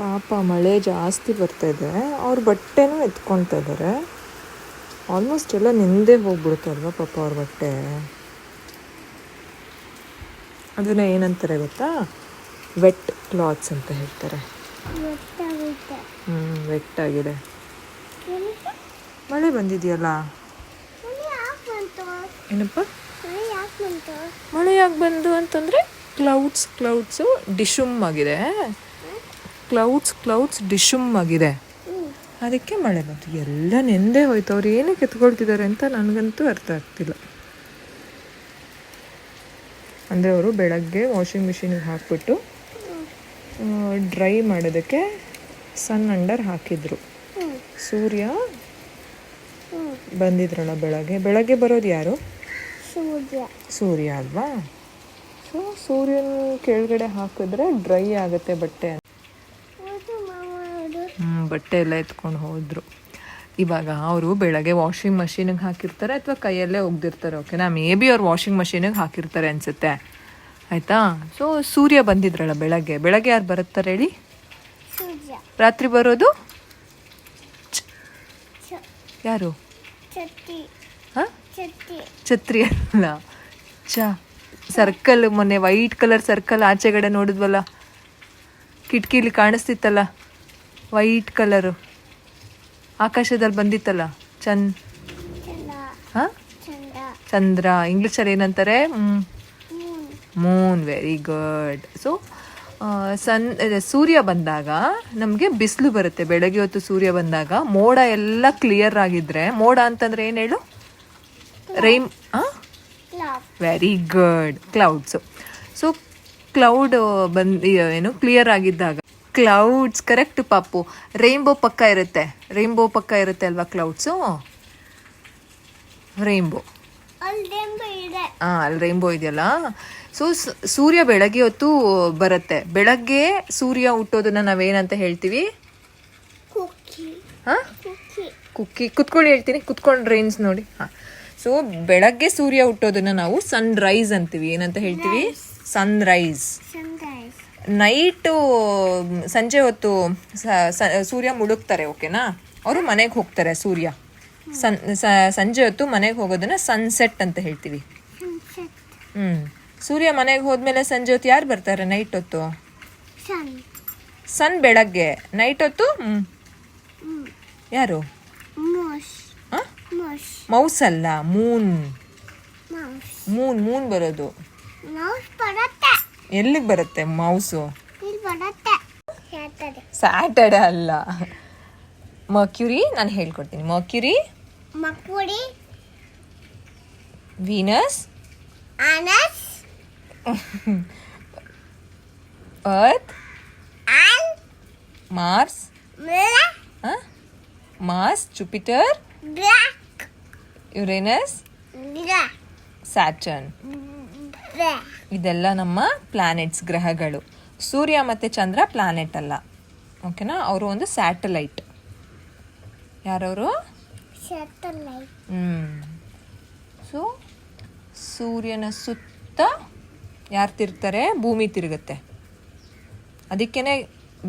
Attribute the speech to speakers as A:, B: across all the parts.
A: ಪಾಪ ಮಳೆ ಜಾಸ್ತಿ ಬರ್ತಾಯಿದೆ. ಅವ್ರ ಬಟ್ಟೆನೂ ಎತ್ಕೊಳ್ತಾ ಇದ್ದಾರೆ. ಆಲ್ಮೋಸ್ಟ್ ಎಲ್ಲ ನೆಂದೇ ಹೋಗ್ಬಿಡುತ್ತಲ್ವ ಪಾಪ ಅವ್ರ ಬಟ್ಟೆ. ಅದನ್ನ ಏನಂತಾರೆ ಗೊತ್ತಾ? ವೆಟ್ ಕ್ಲಾತ್ಸ್ ಅಂತ ಹೇಳ್ತಾರೆ. ವೆಟ್ ಆಗಿದೆ. ಮಳೆ ಬಂದಿದೆಯಲ್ಲ. ಏನಪ್ಪ ಮಳೆ ಯಾಕೆ ಬಂದು ಅಂತಂದರೆ ಕ್ಲೌಡ್ಸು ಡಿಶುಮ್ ಆಗಿದೆ. ಕ್ಲೌಡ್ಸ್ ಡಿಶುಮ್ ಆಗಿದೆ, ಅದಕ್ಕೆ ಮಳೆ ಬಂತು. ಎಲ್ಲ ನೆಂದೇ ಹೋಯ್ತು. ಅವ್ರು ಏನಕ್ಕೆ ಎತ್ಕೊಳ್ತಿದ್ದಾರೆ ಅಂತ ನನಗಂತೂ ಅರ್ಥ ಆಗ್ತಿಲ್ಲ. ಅಂದರೆ ಅವರು ಬೆಳಗ್ಗೆ ವಾಷಿಂಗ್ ಮಿಷಿನಿಗೆ ಹಾಕ್ಬಿಟ್ಟು ಡ್ರೈ ಮಾಡೋದಕ್ಕೆ ಸನ್ ಅಂಡರ್ ಹಾಕಿದ್ರು. ಸೂರ್ಯ ಬಂದಿದ್ರಲ್ಲ ಬೆಳಗ್ಗೆ ಬರೋದು ಯಾರು? ಸೂರ್ಯ ಅಲ್ವಾ? ಸೊ ಸೂರ್ಯನ ಕೆಳಗಡೆ ಹಾಕಿದ್ರೆ ಡ್ರೈ ಆಗುತ್ತೆ ಬಟ್ಟೆ. ಬಟ್ಟೆ ಎಲ್ಲ ಎತ್ಕೊಂಡು ಹೋದ್ರು. ಇವಾಗ ಅವರು ಬೆಳಗ್ಗೆ ವಾಷಿಂಗ್ ಮಷೀನಿಗೆ ಹಾಕಿರ್ತಾರೆ ಅಥವಾ ಕೈಯಲ್ಲೇ ಒಗ್ದಿರ್ತಾರೆ. ಓಕೆನಾ? ಮೇ ಬಿ ಅವ್ರು ವಾಷಿಂಗ್ ಮಷೀನಿಗೆ ಹಾಕಿರ್ತಾರೆ ಅನಿಸುತ್ತೆ. ಆಯಿತಾ? ಸೊ ಸೂರ್ಯ ಬಂದಿದ್ರಲ್ಲ ಬೆಳಗ್ಗೆ ಯಾರು ಬರುತ್ತಾರೆ ಹೇಳಿ? ರಾತ್ರಿ ಬರೋದು ಯಾರು? ಹಾಂ, ಛತ್ರಿ ಅಲ್ಲ, ಸರ್ಕಲ್. ಮೊನ್ನೆ ವೈಟ್ ಕಲರ್ ಸರ್ಕಲ್ ಆಚೆಗಡೆ ನೋಡಿದ್ವಲ್ಲ, ಕಿಟಕಿಲಿ ಕಾಣಿಸ್ತಿತ್ತಲ್ಲ, ವೈಟ್ ಕಲರು ಆಕಾಶದಲ್ಲಿ ಬಂದಿತ್ತಲ್ಲ. ಚಂದ್ರ. ಇಂಗ್ಲೀಷಲ್ಲಿ ಏನಂತಾರೆ? ಮೂನ್. Very good. ಸೊ ಸೂರ್ಯ ಬಂದಾಗ ನಮಗೆ ಬಿಸಿಲು ಬರುತ್ತೆ. ಬೆಳಗ್ಗೆ ಹೊತ್ತು ಸೂರ್ಯ ಬಂದಾಗ ಮೋಡ ಎಲ್ಲ ಕ್ಲಿಯರ್ ಆಗಿದ್ರೆ, ಮೋಡ ಅಂತಂದ್ರೆ ಏನು ಹೇಳು? Very good, clouds. So cloud ಏನು ಕ್ಲಿಯರ್ ಆಗಿದ್ದಾಗ, ಕ್ಲೌಡ್ಸ್ ಕರೆಕ್ಟ್ ಪಾಪು. ರೈನ್ಬೋ ಪಕ್ಕ ಇರುತ್ತೆ ಅಲ್ವಾ ಕ್ಲೌಡ್ಸು? ರೈನ್ಬೋ. ಅಲ್ಲಿ ರೈನ್ಬೋ ಇದೆಯಲ್ಲ. ಸೊ ಸೂರ್ಯ ಬೆಳಗ್ಗೆ ಹೊತ್ತು ಬರುತ್ತೆ. ಬೆಳಗ್ಗೆ ಸೂರ್ಯ ಹುಟ್ಟೋದನ್ನ ನಾವೇನಂತ ಹೇಳ್ತೀವಿ? ಕುಕ್ಕಿ. ಕುತ್ಕೊಂಡು ಹೇಳ್ತೀನಿ, ಕುತ್ಕೊಂಡು ರೈನ್ಸ್ ನೋಡಿ. ಸೊ ಬೆಳಗ್ಗೆ ಸೂರ್ಯ ಹುಟ್ಟೋದನ್ನ ನಾವು ಸನ್ ರೈಸ್ ಅಂತೀವಿ. ಏನಂತ ಹೇಳ್ತೀವಿ? ಸನ್ ರೈಸ್. ನೈಟು ಸಂಜೆ ಹೊತ್ತು ಸೂರ್ಯ ಮುಳುಗ್ತಾರೆ. ಓಕೆನಾ? ಅವರು ಮನೆಗೆ ಹೋಗ್ತಾರೆ. ಸೂರ್ಯ ಸಂಜೆ ಹೊತ್ತು ಮನೆಗೆ ಹೋಗೋದನ್ನ ಸನ್ಸೆಟ್ ಅಂತ ಹೇಳ್ತೀವಿ. ಸೂರ್ಯ ಮನೆಗೆ ಹೋದ್ಮೇಲೆ ಸಂಜೆ ಹೊತ್ತು ಯಾರು ಬರ್ತಾರೆ? ನೈಟ್ ಹೊತ್ತು ಸನ್. ಬೆಳಗ್ಗೆ. ನೈಟ್ ಹೊತ್ತು ಯಾರು? ಮೌಸ್ ಅಲ್ಲ, ಮೂನ್ ಬರೋದು. ಎಲ್ಲಿಗೆ ಬರುತ್ತೆ ಮೌಸು? ಸ್ಯಾಟರ್ಡೆ ಅಲ್ಲ, ಮರ್ಕ್ಯುರಿ. ನಾನು ಹೇಳ್ಕೊಡ್ತೀನಿ. Mercury, Venus, Earth, Mars, Jupiter, Uranus, Saturn. ಇದೆಲ್ಲ ನಮ್ಮ ಪ್ಲಾನೆಟ್ಸ್, ಗ್ರಹಗಳು. ಸೂರ್ಯ ಮತ್ತು ಚಂದ್ರ ಪ್ಲಾನೆಟ್ ಅಲ್ಲ. ಓಕೆನಾ? ಅವರು ಒಂದು ಸ್ಯಾಟಲೈಟ್. ಯಾರವರು? ಸೊ ಸೂರ್ಯನ ಸುತ್ತ ಯಾರು ತಿರ್ತಾರೆ? ಭೂಮಿ ತಿರುಗುತ್ತೆ. ಅದಕ್ಕೇ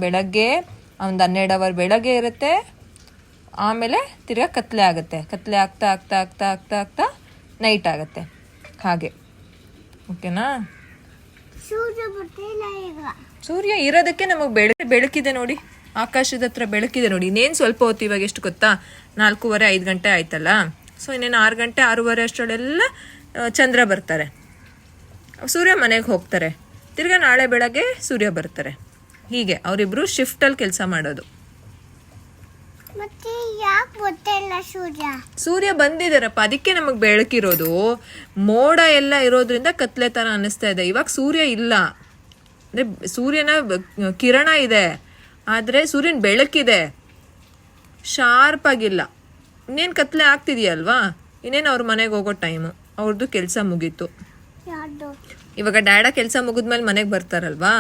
A: ಬೆಳಗ್ಗೆ ಒಂದು 12 ಅವರ್ ಬೆಳಗ್ಗೆ ಇರುತ್ತೆ, ಆಮೇಲೆ ತಿರ್ಗಾ ಕತ್ಲೆ ಆಗುತ್ತೆ. ಕತ್ಲೆ ಆಗ್ತಾ ಆಗ್ತಾ ಆಗ್ತಾ ಆಗ್ತಾ ಆಗ್ತಾ ನೈಟ್ ಆಗುತ್ತೆ. ಹಾಗೆ. ಓಕೆನಾ? ಸೂರ್ಯ ಇರೋದಕ್ಕೆ ನಮಗೆ ಬೆಳಕಿದೆ ನೋಡಿ. ಆಕಾಶದ ಹತ್ರ ಬೆಳಕಿದೆ ನೋಡಿ. ಇನ್ನೇನು ಸ್ವಲ್ಪ ಹೊತ್ತು. ಇವಾಗ ಎಷ್ಟು ಗೊತ್ತಾ? 4:15 5 ಗಂಟೆ ಆಯ್ತಲ್ಲ. ಸೊ ಇನ್ನೇನು 6 ಗಂಟೆ 6:30 ಅಷ್ಟರಲ್ಲೆಲ್ಲ ಚಂದ್ರ ಬರ್ತಾರೆ. ಸೂರ್ಯ ಮನೆಗೆ ಹೋಗ್ತಾರೆ. ತಿರ್ಗಾ ನಾಳೆ ಬೆಳಗ್ಗೆ ಸೂರ್ಯ ಬರ್ತಾರೆ. ಹೀಗೆ ಅವರಿಬ್ರು ಶಿಫ್ಟಲ್ಲಿ ಕೆಲಸ ಮಾಡೋದು. ಸೂರ್ಯ ಬಂದಿದ್ದಾರಪ್ಪ, ಅದಕ್ಕೆ ನಮಗೆ ಬೆಳಕಿರೋದು. ಮೋಡ ಎಲ್ಲ ಇರೋದ್ರಿಂದ ಕತ್ಲೆ ತರ ಅನ್ನಿಸ್ತಾ ಇದೆ. ಇವಾಗ ಸೂರ್ಯ ಇಲ್ಲ, ಅಂದ್ರೆ ಸೂರ್ಯನ ಕಿರಣ ಇದೆ, ಆದ್ರೆ ಸೂರ್ಯನ ಬೆಳಕಿದೆ, ಶಾರ್ಪ್ ಆಗಿಲ್ಲ. ಇನ್ನೇನು ಕತ್ಲೆ ಆಗ್ತಿದೆಯಲ್ವಾ? ಇನ್ನೇನು ಅವ್ರ ಮನೆಗೆ ಹೋಗೋ ಟೈಮು. ಅವ್ರದ್ದು ಕೆಲಸ ಮುಗೀತು. ಇವಾಗ ಡ್ಯಾಡ ಕೆಲಸ ಮುಗಿದ್ಮೇಲೆ ಮನೆಗೆ ಬರ್ತಾರಲ್ವಾ,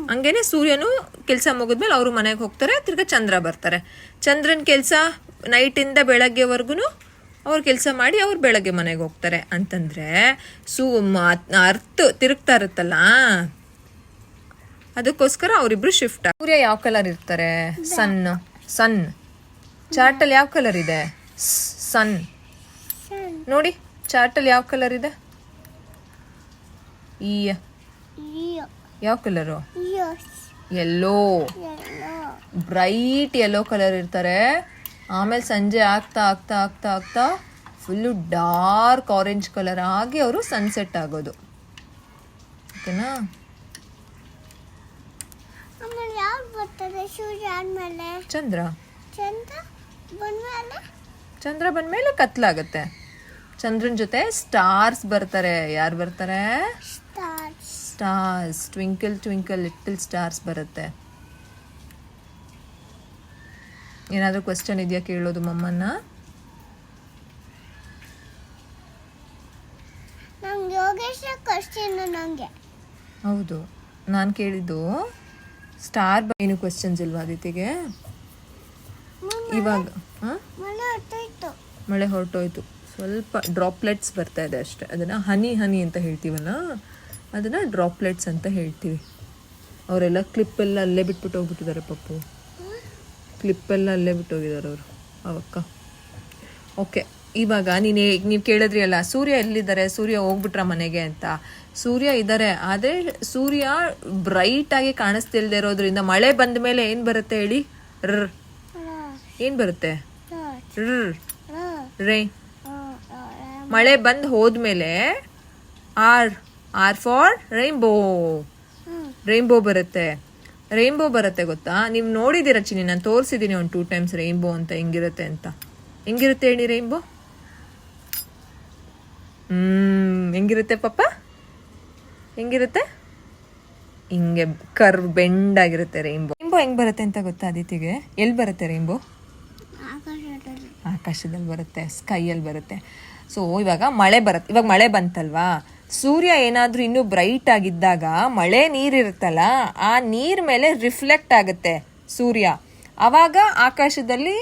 A: ಹಂಗೇನೆ ಸೂರ್ಯನು ಕೆಲಸ ಮುಗಿದ್ಮೇಲೆ ಅವರು ಮನೆಗೆ ಹೋಗ್ತಾರೆ. ತಿರ್ಗಾ ಚಂದ್ರ ಬರ್ತಾರೆ. ಚಂದ್ರನ ಕೆಲಸ ನೈಟಿಂದ ಬೆಳಗ್ಗೆವರೆಗೂ ಅವ್ರು ಕೆಲಸ ಮಾಡಿ ಅವ್ರು ಬೆಳಗ್ಗೆ ಮನೆಗೆ ಹೋಗ್ತಾರೆ. ಅಂತಂದರೆ ಅರ್ತ್ ತಿರುಗ್ತಾ ಇರುತ್ತಲ್ಲ, ಅದಕ್ಕೋಸ್ಕರ ಅವರಿಬ್ರು ಶಿಫ್ಟ್. ಸೂರ್ಯ ಯಾವ ಕಲರ್ ಇರ್ತಾರೆ? ಸನ್. ಚಾರ್ಟಲ್ಲಿ ಯಾವ ಕಲರ್ ಇದೆ? ಸನ್. ನೋಡಿ ಚಾರ್ಟಲ್ಲಿ ಯಾವ ಕಲರ್ ಇದೆ? ಯಾವ colour? Yellow. Bright yellow colour ಇರ್ತಾರೆ. ಆಮೇಲೆ ಸಂಜೆ ಆಗ್ತಾ ಆಗ್ತಾ ಆಗ್ತಾ ಆಗ್ತಾ ಫುಲ್ಲು ಡಾರ್ಕ್ ಆರೆಂಜ್ ಕಲರ್ ಆಗಿ ಅವರು ಸನ್ಸೆಟ್ ಆಗೋದು. ಓಕೆನಾ? ಚಂದ್ರ ಬಂದ್ಮೇಲೆ ಕತ್ಲಾಗತ್ತೆ. ಚಂದ್ರನ ಜೊತೆ ಸ್ಟಾರ್ಸ್ ಬರ್ತಾರೆ. ಯಾರು ಬರ್ತಾರೆ? Stars. Twinkle twinkle little stars ಬರುತ್ತೆ. ಏನಾದರೂ ಕ್ವೆಶ್ಚನ್ ಇದೆಯಾ ಕೇಳೋದು ಮಮ್ಮನ್ನ? ಹೌದು, ನಾನು ಕೇಳಿದ್ದು ಸ್ಟಾರ್ ಏನು ಕ್ವೆಶ್ಚನ್ಸ್ ಇಲ್ವಾ ಅದಿತಿಗೆ? ಇವಾಗ ಮಳೆ ಹೊರಟೋಯ್ತು. ಸ್ವಲ್ಪ ಡ್ರಾಪ್ಲೆಟ್ಸ್ ಬರ್ತಾ ಇದೆ ಅಷ್ಟೆ. ಅದನ್ನು ಹನಿ ಅಂತ ಹೇಳ್ತೀವಲ್ಲ, ಅದನ್ನು ಡ್ರಾಪ್ಲೆಟ್ಸ್ ಅಂತ ಹೇಳ್ತೀವಿ. ಅವರೆಲ್ಲ ಕ್ಲಿಪ್ಪೆಲ್ಲ ಅಲ್ಲೇ ಬಿಟ್ಬಿಟ್ಟು ಹೋಗ್ಬಿಟ್ಟಿದ್ದಾರೆ ಪಪ್ಪು. ಕ್ಲಿಪ್ಪೆಲ್ಲ ಅಲ್ಲೇ ಬಿಟ್ಟೋಗಿದ್ದಾರೆ ಅವರು ಅವಕ್ಕ. ಓಕೆ, ಇವಾಗ ನೀವು ಕೇಳಿದ್ರಿ ಅಲ್ಲ ಸೂರ್ಯ ಎಲ್ಲಿದ್ದಾರೆ, ಸೂರ್ಯ ಹೋಗ್ಬಿಟ್ರ ಮನೆಗೆ ಅಂತ. ಸೂರ್ಯ ಇದ್ದಾರೆ, ಆದರೆ ಸೂರ್ಯ ಬ್ರೈಟ್ ಆಗಿ ಕಾಣಿಸ್ತಿಲ್ದೇ ಇರೋದ್ರಿಂದ ಮಳೆ ಬಂದ ಮೇಲೆ ಏನು ಬರುತ್ತೆ ಹೇಳಿ? ಏನು ಬರುತ್ತೆ? ರೇ. ಮಳೆ ಬಂದು ಹೋದ್ಮೇಲೆ ಆರ್ ಫಾರ್ ರೈನ್ಬೋ ಬರುತ್ತೆ. ರೈನ್ಬೋ ಬರುತ್ತೆ ಗೊತ್ತಾ? ನೀವು ನೋಡಿದ್ದೀರ ಚಿನ್ನಿ, ನಾನು ತೋರಿಸಿದ್ದೀನಿ ಒಂದು 2 times ರೈನ್ಬೋ ಅಂತ ಹೆಂಗಿರುತ್ತೆ ಅಂತ. ಹೆಂಗಿರುತ್ತೆ ಹೇಳಿ ರೈನ್ಬೋ? ಹೆಂಗಿರುತ್ತೆ ಪಾಪ? ಹೆಂಗಿರುತ್ತೆ? ಹಿಂಗೆ ಬೆಂಡ್ ಆಗಿರುತ್ತೆ ರೈನ್ಬೋ. ಹೆಂಗ್ ಬರುತ್ತೆ ಅಂತ ಗೊತ್ತಾ ಅದಿತಿಗೆ? ಎಲ್ಲಿ ಬರುತ್ತೆ ರೈನ್ಬೋ? ಆಕಾಶದಲ್ಲಿ ಬರುತ್ತೆ, ಸ್ಕೈಯಲ್ಲಿ ಬರುತ್ತೆ. ಸೊ ಇವಾಗ ಮಳೆ ಬರುತ್ತೆ. ಇವಾಗ ಮಳೆ ಬಂತಲ್ವಾ, ಸೂರ್ಯ ಏನಾದರೂ ಇನ್ನೂ ಬ್ರೈಟ್ ಆಗಿದ್ದಾಗ ಮಳೆ ನೀರಿರುತ್ತಲ್ಲ, ಆ ನೀರ್ ಮೇಲೆ ರಿಫ್ಲೆಕ್ಟ್ ಆಗುತ್ತೆ ಸೂರ್ಯ. ಆವಾಗ ಆಕಾಶದಲ್ಲಿ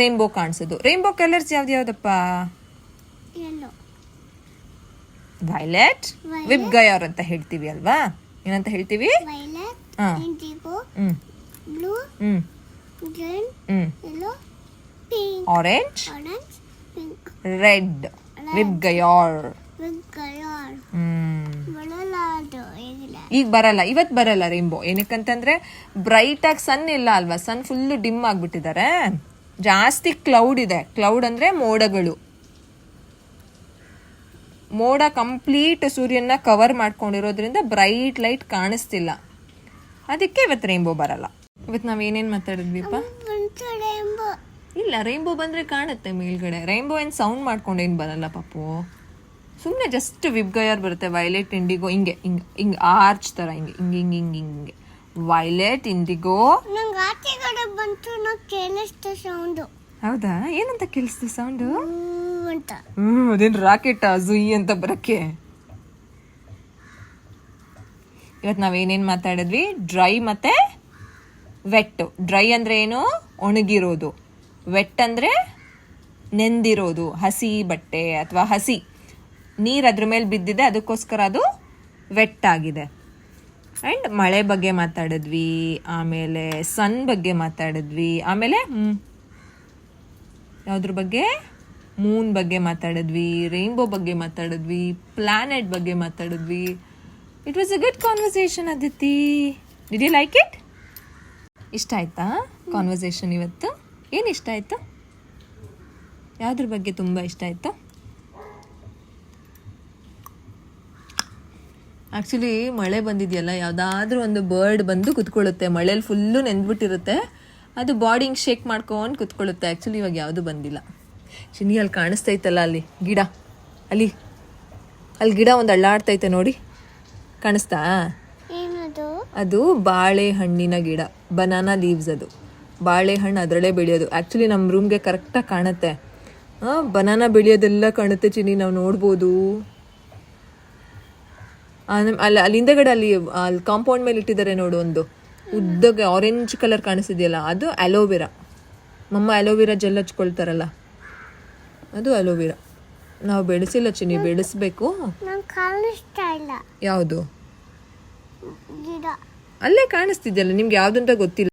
A: ರೈನ್ಬೋ ಕಾಣಿಸೋದು. ರೈನ್ಬೋ ಕಲರ್ಸ್ ಯಾವ್ದಪ್ಪ? ವೈಲೆಟ್, ವಿಬ್ಗಯಾರ್ ಅಂತ ಹೇಳ್ತೀವಿ ಅಲ್ವಾ? ಏನಂತ ಹೇಳ್ತೀವಿ? Orange, red, VIBGYOR. ಈಗ ಬರಲ್ಲ, ಇವತ್ತು ಬರಲ್ಲ ರೈನ್ಬೋ. ಏನಕ್ಕಂತಂದ್ರೆ ಬ್ರೈಟ್ ಆಗಿ ಸನ್ ಇಲ್ಲ ಅಲ್ವಾ, ಸನ್ ಫುಲ್ಲು ಡಿಮ್ ಆಗ್ಬಿಟ್ಟಿದ್ದಾರೆ. ಜಾಸ್ತಿ ಕ್ಲೌಡ್ ಇದೆ. ಕ್ಲೌಡ್ ಅಂದ್ರೆ ಮೋಡಗಳು. ಮೋಡ ಕಂಪ್ಲೀಟ್ ಸೂರ್ಯನ ಕವರ್ ಮಾಡ್ಕೊಂಡಿರೋದ್ರಿಂದ ಬ್ರೈಟ್ ಲೈಟ್ ಕಾಣಿಸ್ತಿಲ್ಲ. ಅದಕ್ಕೆ ಇವತ್ತು ರೈನ್ಬೋ ಬರಲ್ಲ. ಇವತ್ತು ನಾವ್ ಏನೇನ್ ಮಾತಾಡಿದ್ವಿಪ್ಪ? ಇಲ್ಲ, ರೈನ್ಬೋ ಬಂದ್ರೆ ಕಾಣುತ್ತೆ ಮೇಲ್ಗಡೆ. ರೈನ್ಬೋ ಏನ್ ಸೌಂಡ್ ಮಾಡ್ಕೊಂಡು ಏನ್ ಬರಲ್ಲ ಪಾಪು. ಸುಮ್ಮನೆ ಜಸ್ಟ್ ವಿಬ್ಗಯಾರ್ ಬರುತ್ತೆ. ವೈಲೆಟ್, ಇಂಡಿಗೋ, ಹಿಂಗೆ ಆರ್ಚ್ ತರ ಹಿಂಗೆ ವೈಲೆಟ್, ಇಂಡಿಗೋ. ಹೌದಾ? ಏನಂತ ಕೇಳಿಸ್ತು ಸೌಂಡು? ಅದೇನು ರಾಕೆಟ್ ಜುಯಿ ಅಂತ ಬರಕ್ಕೆ? ಇವತ್ತು ನಾವೇನೇನು ಮಾತಾಡಿದ್ವಿ? ಡ್ರೈ ಮತ್ತೆ ವೆಟ್. ಡ್ರೈ ಅಂದ್ರೆ ಏನು? ಒಣಗಿರೋದು. ವೆಟ್ ಅಂದ್ರೆ ನೆಂದಿರೋದು, ಹಸಿ ಬಟ್ಟೆ ಅಥವಾ ಹಸಿ ನೀರು ಅದ್ರ ಮೇಲೆ ಬಿದ್ದಿದೆ, ಅದಕ್ಕೋಸ್ಕರ ಅದು ವೆಟ್ ಆಗಿದೆ. ಆ್ಯಂಡ್ ಮಳೆ ಬಗ್ಗೆ ಮಾತಾಡಿದ್ವಿ, ಆಮೇಲೆ ಸನ್ ಬಗ್ಗೆ ಮಾತಾಡಿದ್ವಿ, ಆಮೇಲೆ ಯಾವುದ್ರ ಬಗ್ಗೆ? ಮೂನ್ ಬಗ್ಗೆ ಮಾತಾಡಿದ್ವಿ, ರೈನ್ಬೋ ಬಗ್ಗೆ ಮಾತಾಡಿದ್ವಿ, ಪ್ಲಾನೆಟ್ ಬಗ್ಗೆ ಮಾತಾಡಿದ್ವಿ. It was a good conversation Aditi. Did you like it? ಇಷ್ಟ ಆಯ್ತಾ ಕಾನ್ವರ್ಸೇಷನ್ ಇವತ್ತು? ಏನು ಇಷ್ಟ ಆಯಿತು? ಯಾವುದ್ರ ಬಗ್ಗೆ ತುಂಬ ಇಷ್ಟ ಆಯಿತು? ಆ್ಯಕ್ಚುಲಿ ಮಳೆ ಬಂದಿದೆಯಲ್ಲ, ಯಾವುದಾದ್ರೂ ಒಂದು ಬರ್ಡ್ ಬಂದು ಕುತ್ಕೊಳ್ಳುತ್ತೆ. ಮಳೇಲಿ ಫುಲ್ಲು ನೆಂದ್ಬಿಟ್ಟಿರುತ್ತೆ, ಅದು ಬಾಡಿ ಹಿಂಗೆ ಶೇಕ್ ಮಾಡ್ಕೊಂಡು ಕುತ್ಕೊಳ್ಳುತ್ತೆ. ಆ್ಯಕ್ಚುಲಿ ಇವಾಗ ಯಾವುದು ಬಂದಿಲ್ಲ. ಚಿನ್ನಿ ಅಲ್ಲಿ ಕಾಣಿಸ್ತೈತಲ್ಲ, ಅಲ್ಲಿ ಗಿಡ, ಅಲ್ಲಿ ಗಿಡ ಒಂದು ಅಳ್ಳಾಡ್ತೈತೆ ನೋಡಿ, ಕಾಣಿಸ್ತಾ? ಅದು ಬಾಳೆಹಣ್ಣಿನ ಗಿಡ, ಬನಾನಾ ಲೀವ್ಸ್. ಅದು ಬಾಳೆಹಣ್ಣು ಅದರಲ್ಲೇ ಬೆಳೆಯೋದು. ಆ್ಯಕ್ಚುಲಿ ನಮ್ಮ ರೂಮ್ಗೆ ಕರೆಕ್ಟಾಗಿ ಕಾಣುತ್ತೆ. ಬನಾನಾ ಬೆಳೆಯೋದೆಲ್ಲ ಕಾಣುತ್ತೆ ಚಿನ್ನಿ, ನಾವು ನೋಡ್ಬೋದು. ಅಲ್ಲಿ ಹಿಂದೆಗಡೆ ಅಲ್ಲಿ ಕಾಂಪೌಂಡ್ ಮೇಲೆ ಇಟ್ಟಿದ್ದಾರೆ ನೋಡು, ಒಂದು ಉದ್ದಗೆ ಆರೆಂಜ್ ಕಲರ್ ಕಾಣಿಸಿದೆಯಲ್ಲ, ಅದು ಅಲೋವೆರಾ. ಮಮ್ಮ ಅಲೋವೆರಾ ಜೆಲ್ ಹಚ್ಕೊಳ್ತಾರಲ್ಲ, ಅದು ಅಲೋವೆರಾ. ನಾವು ಬೆಳೆಸಿಲ್ಲ ಚಿನ್ನಿ, ಬೆಳೆಸ್ಬೇಕು. ಯಾವುದು? ಅಲ್ಲೇ ಕಾಣಿಸ್ತಿದೆಯಲ್ಲ, ನಿಮ್ಗೆ ಯಾವುದಂತ ಗೊತ್ತಿಲ್ಲ.